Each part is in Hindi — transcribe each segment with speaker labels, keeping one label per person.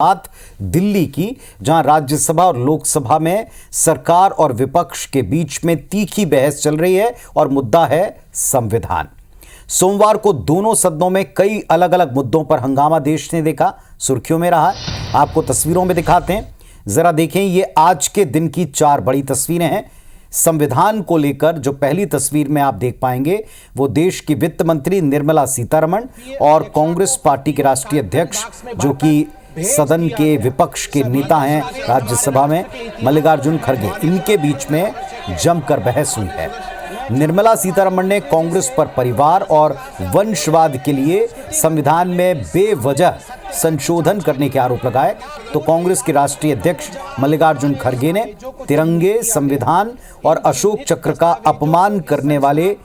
Speaker 1: बात दिल्ली की, जहां राज्यसभा और लोकसभा में सरकार और विपक्ष के बीच में तीखी बहस चल रही है और मुद्दा है संविधान। सोमवार को दोनों सदनों में कई अलग अलग मुद्दों पर हंगामा देश ने देखा, सुर्खियों में रहा। आपको तस्वीरों में दिखाते हैं, जरा देखें। ये आज के दिन की 4 बड़ी तस्वीरें हैं संविधान को लेकर। जो पहली तस्वीर में आप देख पाएंगे वो देश की वित्त मंत्री निर्मला सीतारमण और कांग्रेस पार्टी के राष्ट्रीय अध्यक्ष, जो कि सदन के विपक्ष के नेता हैं राज्यसभा में, मल्लिकार्जुन खड़गे, इनके बीच में जमकर बहस हुई है। निर्मला सीतारमण ने कांग्रेस पर परिवार और वंशवाद के लिए संविधान में बेवजह संशोधन करने के आरोप लगाए, तो कांग्रेस के राष्ट्रीय अध्यक्ष मल्लिकार्जुन खड़गे ने तिरंगे, संविधान और अशोक चक्र का अपमान करने वाले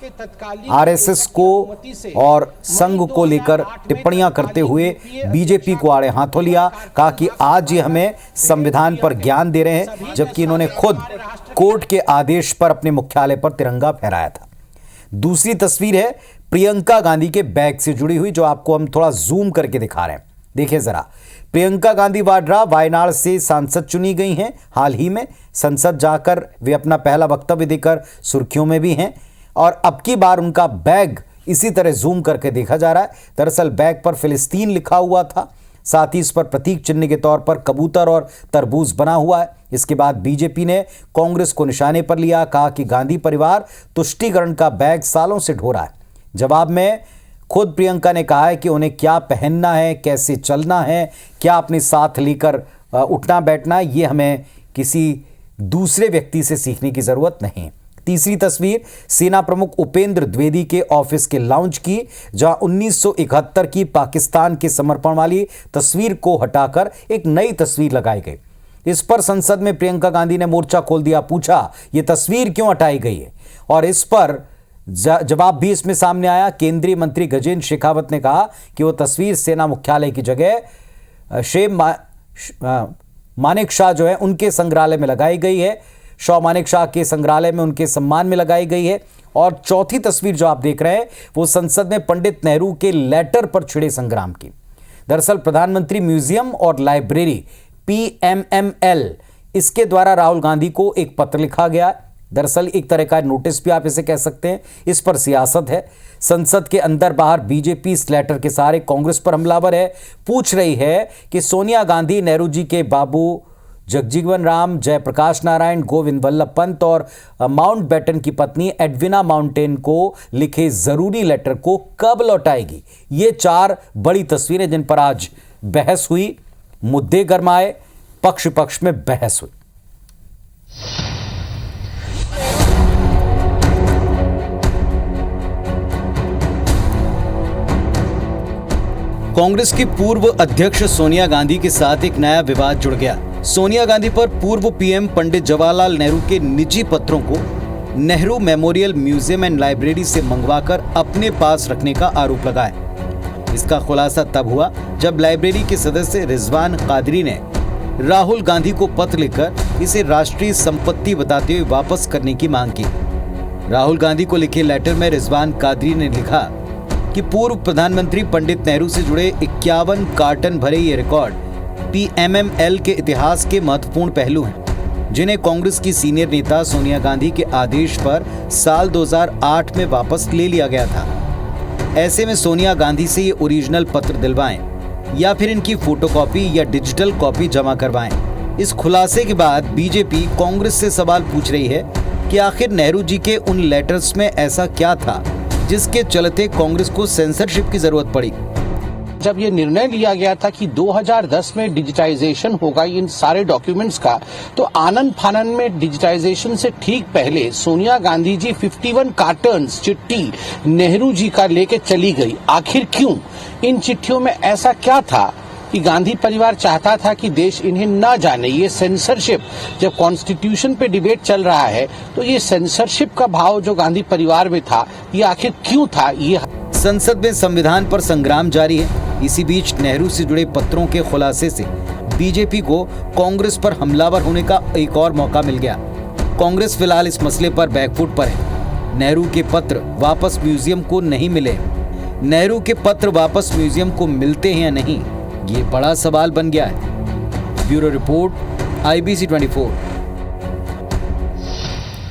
Speaker 1: आरएसएस को और संघ को लेकर टिप्पणियां करते हुए बीजेपी को आड़े हाथों लिया। कहा कि आज ये हमें संविधान पर ज्ञान दे रहे हैं, जबकि इन्होंने खुद कोर्ट के आदेश पर अपने मुख्यालय पर तिरंगा फहराया था। दूसरी तस्वीर है प्रियंका गांधी के बैग से जुड़ी हुई, जो आपको हम थोड़ा जूम करके दिखा रहे हैं। देखिए जरा, प्रियंका गांधी वाड्रा वायनाड से सांसद चुनी गई हैं। हाल ही में संसद जाकर वे अपना पहला वक्तव्य देकर सुर्खियों में भी हैं, और अब की बार उनका बैग इसी तरह जूम करके देखा जा रहा है। दरअसल बैग पर फिलिस्तीन लिखा हुआ था, साथ ही इस पर प्रतीक चिन्ह के तौर पर कबूतर और तरबूज बना हुआ है। इसके बाद बीजेपी ने कांग्रेस को निशाने पर लिया, कहा कि गांधी परिवार तुष्टीकरण का बैग सालों से ढो रहा है। जवाब में खुद प्रियंका ने कहा है कि उन्हें क्या पहनना है, कैसे चलना है, क्या अपने साथ लेकर उठना बैठना, ये हमें किसी दूसरे व्यक्ति से सीखने की जरूरत नहीं। तीसरी तस्वीर सेना प्रमुख उपेंद्र द्विवेदी के ऑफिस के लाउंज की, जहां 1971 की पाकिस्तान के समर्पण वाली तस्वीर को हटाकर एक नई तस्वीर लगाई गई। इस पर संसद में प्रियंका गांधी ने मोर्चा खोल दिया, पूछा ये तस्वीर क्यों हटाई गई है, और इस पर जवाब भी इसमें सामने आया। केंद्रीय मंत्री गजेंद्र शेखावत ने कहा कि वो तस्वीर सेना मुख्यालय की जगह मानेकशॉ जो है उनके संग्रहालय में लगाई गई है, शॉ मानेकशॉ के संग्रहालय में उनके सम्मान में लगाई गई है। और चौथी तस्वीर जो आप देख रहे हैं वो संसद में पंडित नेहरू के लेटर पर छिड़े संग्राम की। दरअसल प्रधानमंत्री म्यूजियम और लाइब्रेरी PMML, इसके द्वारा राहुल गांधी को एक पत्र लिखा गया। दरअसल एक तरह का नोटिस भी आप इसे कह सकते हैं। इस पर सियासत है। संसद के अंदर बाहर बीजेपी इस लेटर के सहारे कांग्रेस पर हमलावर है। पूछ रही है कि सोनिया गांधी नेहरू जी के बाबू जगजीवन राम, जयप्रकाश नारायण, गोविंद वल्लभ पंत और माउंटबेटन की पत्नी एडविना माउंटेन को लिखे जरूरी लेटर को कब लौटाएगी। ये 4 बड़ी तस्वीरें जिन पर आज बहस हुई, मुद्दे गरमाए, पक्ष पक्ष में बहस हुई। कांग्रेस की पूर्व अध्यक्ष सोनिया गांधी के साथ एक नया विवाद जुड़ गया। सोनिया गांधी पर पूर्व पीएम पंडित जवाहरलाल नेहरू के निजी पत्रों को Nehru memorial museum and library से मंगवाकर अपने पास रखने का आरोप लगा है। इसका खुलासा तब हुआ जब लाइब्रेरी के सदस्य रिजवान कादरी ने राहुल गांधी को पत्र लिखकर इसे राष्ट्रीय संपत्ति बताते हुए वापस करने की मांग की। राहुल गांधी को लिखे लेटर में रिजवान कादरी ने लिखा कि पूर्व प्रधानमंत्री पंडित नेहरू से जुड़े 51 कार्टन भरे ये रिकॉर्ड PMML के इतिहास के महत्वपूर्ण पहलू हैं, जिन्हें कांग्रेस की सीनियर नेता सोनिया गांधी के आदेश पर साल 2008 में वापस ले लिया गया था। ऐसे में सोनिया गांधी से ये ओरिजिनल पत्र दिलवाएं या फिर इनकी फोटोकॉपी या डिजिटल कॉपी जमा करवाएं। इस खुलासे के बाद बीजेपी कांग्रेस से सवाल पूछ रही है कि आखिर नेहरू जी के उन लेटर्स में ऐसा क्या था जिसके चलते कांग्रेस को सेंसरशिप की जरूरत पड़ी।
Speaker 2: जब ये निर्णय लिया गया था कि 2010 में डिजिटाइजेशन होगा इन सारे डॉक्यूमेंट्स का, तो आनंद फानन में डिजिटाइजेशन से ठीक पहले सोनिया गांधी जी 51 कार्टन्स चिट्ठी नेहरू जी का लेके चली गई। आखिर क्यों? इन चिट्ठियों में ऐसा क्या था कि गांधी परिवार चाहता था कि देश इन्हें न जाने? ये सेंसरशिप, जब कॉन्स्टिट्यूशन पे डिबेट चल रहा है तो ये सेंसरशिप का भाव जो गांधी परिवार में था, ये आखिर क्यों था? ये
Speaker 1: संसद में संविधान पर संग्राम जारी है। इसी बीच नेहरू से जुड़े पत्रों के खुलासे से बीजेपी को कांग्रेस पर हमलावर होने का एक और मौका मिल गया। कांग्रेस फिलहाल इस मसले पर बैकफुट पर है। नेहरू के पत्र वापस म्यूजियम को नहीं मिले। नेहरू के पत्र वापस म्यूजियम को मिलते हैं या नहीं, ये बड़ा सवाल बन गया है।
Speaker 3: Bureau report IBC 24।